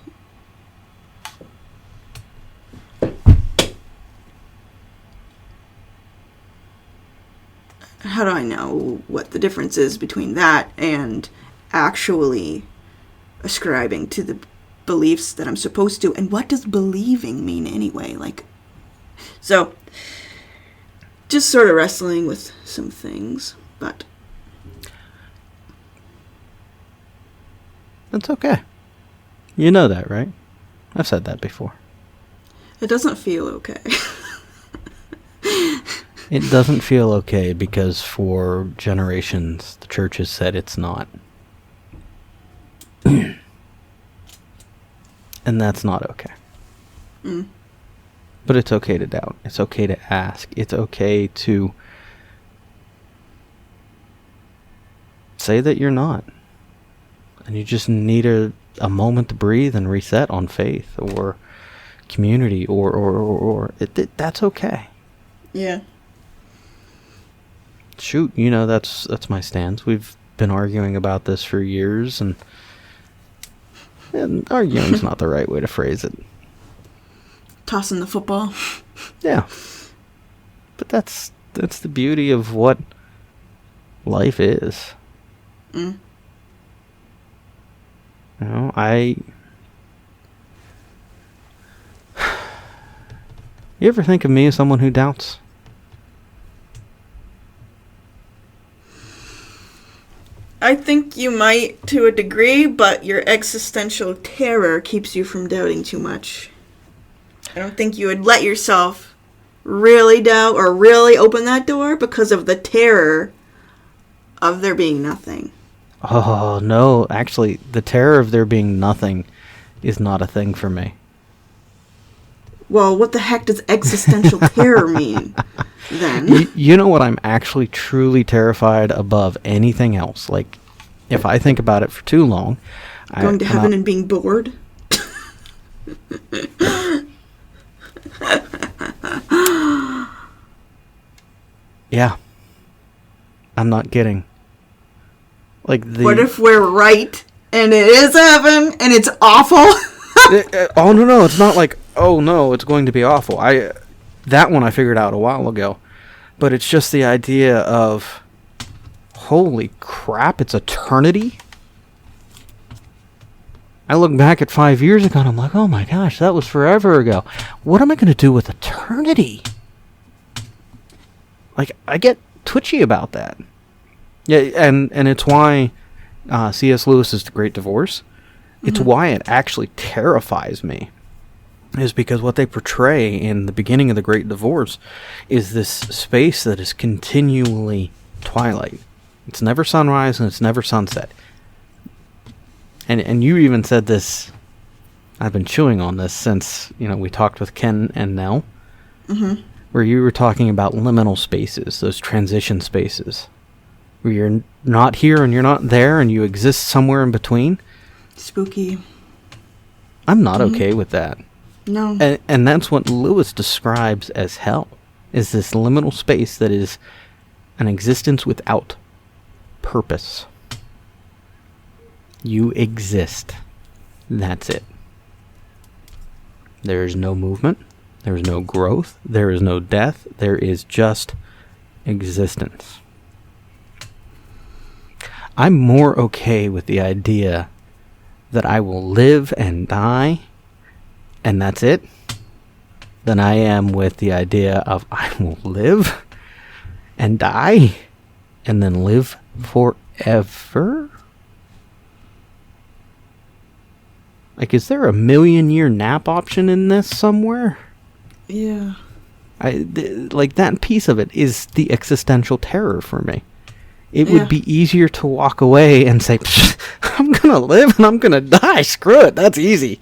How do I know what the difference is between that and actually ascribing to the beliefs that I'm supposed to? And what does believing mean anyway? So just sort of wrestling with some things, but That's okay. You know that, right? I've said that before. it doesn't feel okay. It doesn't feel okay because for generations the church has said it's not. And that's not okay. Mm. But it's okay to doubt. It's okay to ask. It's okay to say that you're not. And you just need a moment to breathe and reset on faith or community or that's okay. Yeah. Shoot, you know, that's my stance. We've been arguing about this for years, and arguing's not the right way to phrase it. Tossing the football. Yeah. But that's the beauty of what life is. Mm. You know, you ever think of me as someone who doubts? I think you might to a degree, but your existential terror keeps you from doubting too much. I don't think you would let yourself really doubt or really open that door because of the terror of there being nothing. Oh, no. Actually, the terror of there being nothing is not a thing for me. Well, what the heck does existential terror mean, then? You know what I'm actually truly terrified above anything else? Like, if I think about it for too long... Going to heaven and being bored? Yeah. I'm not kidding. Like What if we're right, and it is heaven, and it's awful? Oh, no, it's not like, oh, no, it's going to be awful. That one I figured out a while ago. But it's just the idea of, holy crap, it's eternity? I look back at 5 years ago and I'm like, oh my gosh, that was forever ago. What am I going to do with eternity? Like, I get twitchy about that. Yeah, and it's why C.S. Lewis's The Great Divorce, it's why it actually terrifies me. Is because what they portray in the beginning of The Great Divorce is this space that is continually twilight. It's never sunrise and it's never sunset. And you even said this, I've been chewing on this since, we talked with Ken and Nell, where you were talking about liminal spaces, those transition spaces, where you're not here and you're not there and you exist somewhere in between. Spooky. I'm not okay with that. No. And that's what Lewis describes as hell, is this liminal space that is an existence without purpose. You exist. That's it. There is no movement. There is no growth. There is no death. There is just existence. I'm more okay with the idea that I will live and die, and that's it, than I am with the idea of I will live and die and then live forever. Like, is there a 1,000,000-year nap option in this somewhere? Yeah. Like, that piece of it is the existential terror for me. It would be easier to walk away and say, I'm going to live and I'm going to die. Screw it. That's easy.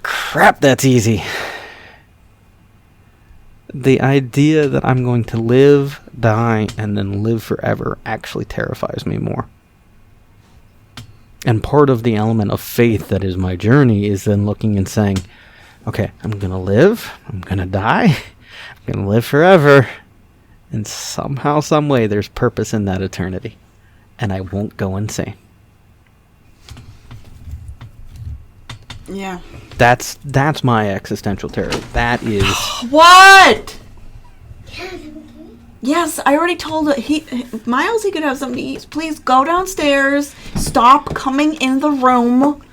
Crap, that's easy. The idea that I'm going to live, die, and then live forever actually terrifies me more. And part of the element of faith that is my journey is then looking and saying, okay, I'm going to live, I'm going to die, I'm going to live forever, and somehow, some way, there's purpose in that eternity. And I won't go insane. Yeah. That's my existential terror. That is... What? Yes, I already told Miles he could have something to eat. Please go downstairs. Stop coming in the room.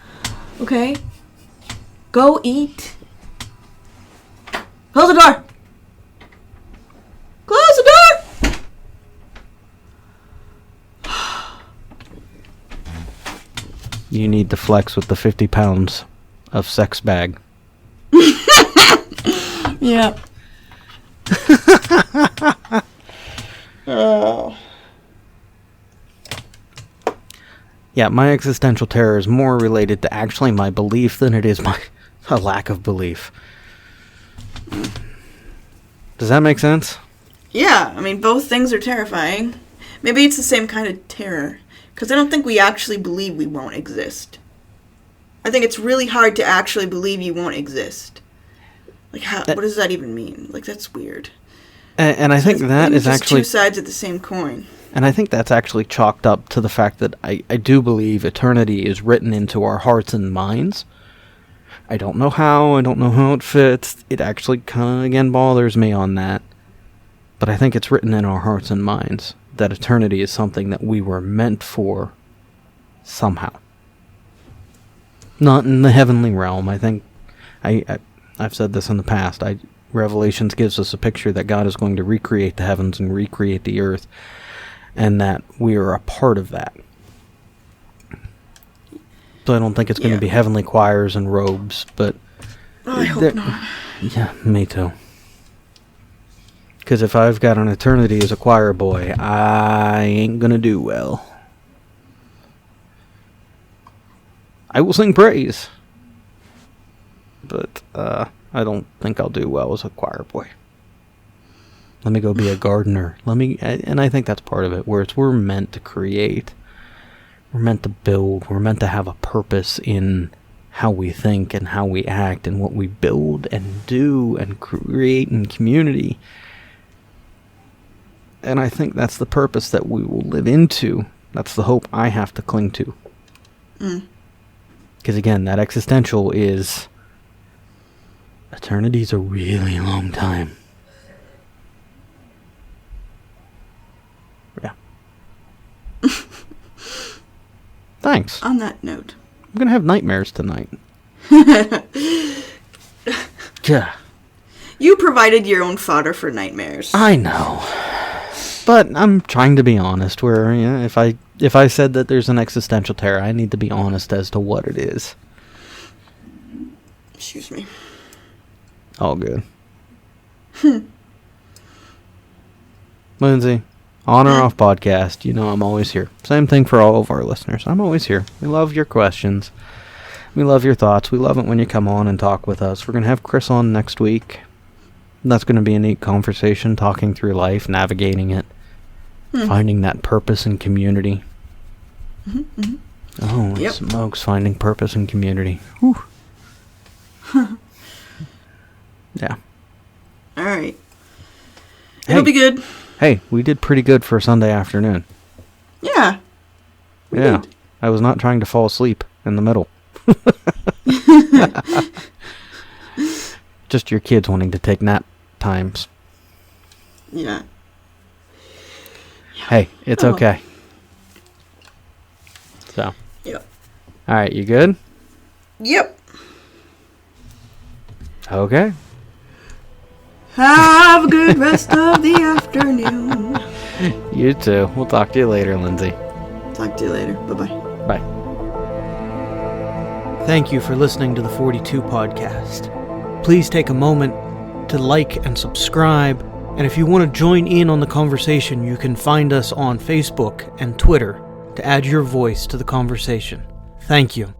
Okay? Go eat. Close the door. Close You need to flex with the 50 pounds of sex bag. Yeah. Oh. Yeah, my existential terror is more related to actually my belief than it is a lack of belief. Does that make sense? Yeah, I mean, both things are terrifying. Maybe it's the same kind of terror. Because I don't think we actually believe we won't exist. I think it's really hard to actually believe you won't exist. Like, what does that even mean? Like, that's weird. And I think that is actually... two sides of the same coin. And I think that's actually chalked up to the fact that I do believe eternity is written into our hearts and minds. I don't know how it fits. It actually kind of, again, bothers me on that. But I think it's written in our hearts and minds that eternity is something that we were meant for somehow. Not in the heavenly realm. I think I've said this in the past. Revelations gives us a picture that God is going to recreate the heavens and recreate the earth, and that we are a part of that. So I don't think it's going to be heavenly choirs and robes, but... I hope not. Yeah, me too. Because if I've got an eternity as a choir boy, I ain't going to do well. I will sing praise, but I don't think I'll do well as a choir boy. Let me go be a gardener. And I think that's part of it, where we're meant to create. We're meant to build. We're meant to have a purpose in how we think and how we act and what we build and do and create in community. And I think that's the purpose that we will live into. That's the hope I have to cling to. Because again, that existential is... Eternity's a really long time. Yeah. Thanks. On that note. I'm going to have nightmares tonight. Yeah. You provided your own fodder for nightmares. I know. But I'm trying to be honest, where if I said that there's an existential terror, I need to be honest as to what it is. Excuse me. All good. Lindsay, on or off podcast, I'm always here. Same thing for all of our listeners. I'm always here. We love your questions. We love your thoughts. We love it when you come on and talk with us. We're going to have Chris on next week. That's going to be a neat conversation, talking through life, navigating it, finding that purpose and community. Oh, yep. Smokes, finding purpose and community. Whew. Yeah. All right. It'll be good. Hey, we did pretty good for a Sunday afternoon. Yeah. We did. I was not trying to fall asleep in the middle. Just your kids wanting to take nap times. Yeah. Hey, it's okay. So. Yep. All right, you good? Yep. Okay. Have a good rest of the afternoon. You too. We'll talk to you later, Lindsay. Talk to you later. Bye-bye. Bye. Thank you for listening to the 42 podcast. Please take a moment to like and subscribe. And if you want to join in on the conversation, you can find us on Facebook and Twitter to add your voice to the conversation. Thank you.